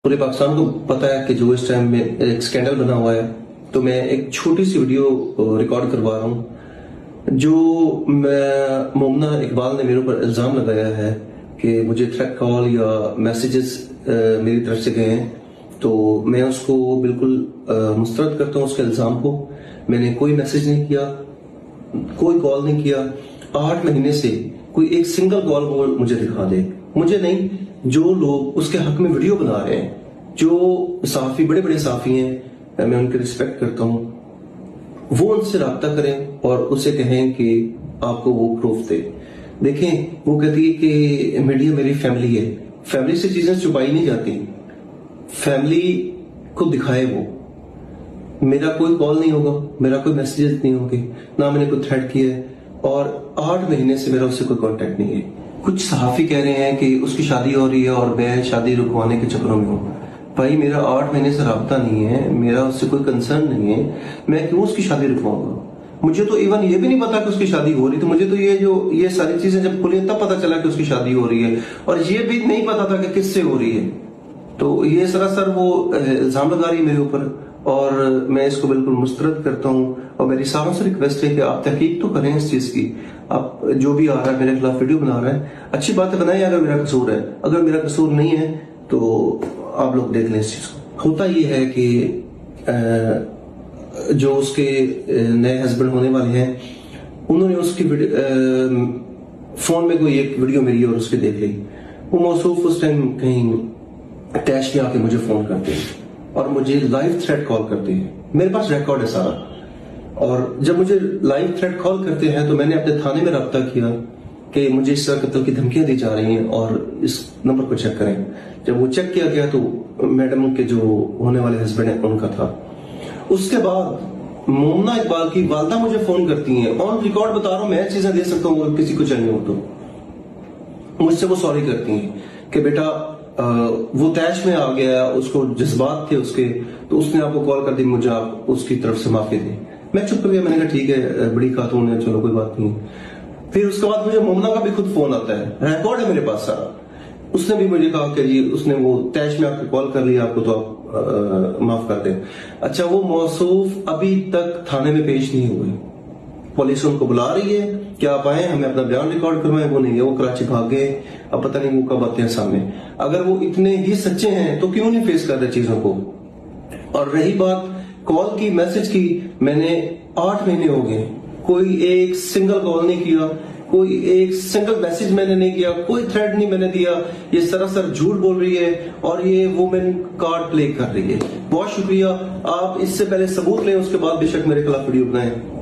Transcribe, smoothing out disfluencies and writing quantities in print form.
पूरे पाकिस्तान को पता है कि जो इस टाइम में एक स्कैंडल बना हुआ है, तो मैं एक छोटी सी वीडियो रिकॉर्ड करवा रहा हूँ। जो मोमना इकबाल ने मेरे ऊपर इल्जाम लगाया है कि मुझे थ्रेट कॉल या मैसेजेस मेरी तरफ से गए हैं, तो मैं उसको बिल्कुल मुस्तरद करता हूँ उसके इल्जाम को। मैंने कोई मैसेज नहीं किया, कोई कॉल नहीं किया। 8 महीने से कोई एक सिंगल कॉल वो मुझे दिखा दे, मुझे नहीं, जो लोग उसके हक में वीडियो बना रहे हैं, जो सहाफी बड़े बड़े सहाफी हैं, मैं उनकी रिस्पेक्ट करता हूं, वो उनसे राब्ता करें और उसे कहें कि आपको वो प्रूफ दे। देखें, वो कहती है कि मीडिया मेरी फैमिली है, फैमिली से चीजें छुपाई नहीं जाती, फैमिली को दिखाए वो। मेरा कोई कॉल नहीं होगा, मेरा कोई मैसेजेस नहीं होंगे, ना मैंने कोई थ्रेट किया है, और 8 महीने से मेरा उससे कोई कांटेक्ट नहीं है। कुछ सहाफी कह रहे हैं कि उसकी शादी हो रही है और मैं शादी रुकवाने के चक्करों में हूँ। भाई, मेरा 8 महीने से राब्ता नहीं है, मेरा उससे कोई कंसर्न नहीं है, मैं क्यों उसकी शादी रुकवाऊंगा? मुझे तो इवन ये भी नहीं पता कि उसकी शादी हो रही, तो मुझे तो ये सारी चीजें जब खुली तब पता चला कि उसकी शादी हो रही है, और ये भी नहीं पता था कि किससे हो रही है। तो ये सरासर वो इल्जाम लगा रही है मेरे ऊपर, और मैं इसको बिल्कुल मुस्तरद करता हूँ। और मेरी सारों से रिक्वेस्ट है कि आप तहकीक तो करें इस चीज की। आप जो भी आ रहा है मेरे खिलाफ वीडियो बना रहा है, अच्छी बात है, बनाए अगर मेरा कसूर है। अगर मेरा कसूर नहीं है तो आप लोग देख लें इस चीज को। होता ये है कि जो उसके नए हस्बैंड होने वाले हैं, उन्होंने उसकी फोन में कोई एक वीडियो मेरी और उसकी देख ली। वो मौसूफ उस टाइम कहीं टैश में आके मुझे फोन करते हैं और मुझे लाइव थ्रेट कॉल करते हैं। मेरे पास रिकॉर्ड है सारा, और जब मुझे लाइव थ्रेट कॉल करते हैं तो मैंने अपने थाने में रब्ता किया कि मुझे इस तरह कत्ल की धमकियां दी जा रही हैं और इस नंबर को चेक करें। जब वो चेक किया गया तो मैडम के जो होने वाले हस्बैंड है उनका था। उसके बाद मोमना इकबाल की वालदा मुझे फोन करती हैं, ऑन रिकॉर्ड बता रहा हूं, मैं चीजें दे सकता हूँ, किसी को चाहिए हो तो। मुझसे वो सॉरी करती हैं कि बेटा वो तैश में आ गया, उसको जज्बात थे उसके, तो उसने आपको कॉल कर दी, मुझे आप उसकी तरफ से माफी दी। मैं चुप कर गया, मैंने कहा ठीक है, बड़ी खातून है, चलो कोई बात नहीं। फिर उसके बाद मुझे मोमना का भी खुद फोन आता है, रिकॉर्ड है मेरे पास सारा। उसने भी मुझे कहा कि जी उसने वो तैश में आपको कॉल कर लिया, आपको तो आप माफ कर दें। अच्छा, वो मौसूफ अभी तक थाने में पेश नहीं हुए। पुलिस उनको बुला रही है कि आप आए, हमें अपना बयान रिकॉर्ड करवाएं। वो नहीं है, वो कराची भाग गए, अब पता नहीं वो कब आते हैं सामने। अगर वो इतने ही सच्चे हैं तो क्यों नहीं फेस कर रहे चीजों को? और रही बात कॉल की, मैसेज की, मैंने 8 महीने हो गए, कोई एक सिंगल कॉल नहीं किया, कोई एक सिंगल मैसेज मैंने नहीं किया, कोई थ्रेड नहीं मैंने दिया। ये सरासर झूठ बोल रही है और ये वुमेन कार्ड प्ले कर रही है। बहुत शुक्रिया। आप इससे पहले सबूत लें, उसके बाद बेशक मेरे खिलाफ वीडियो बनाएं।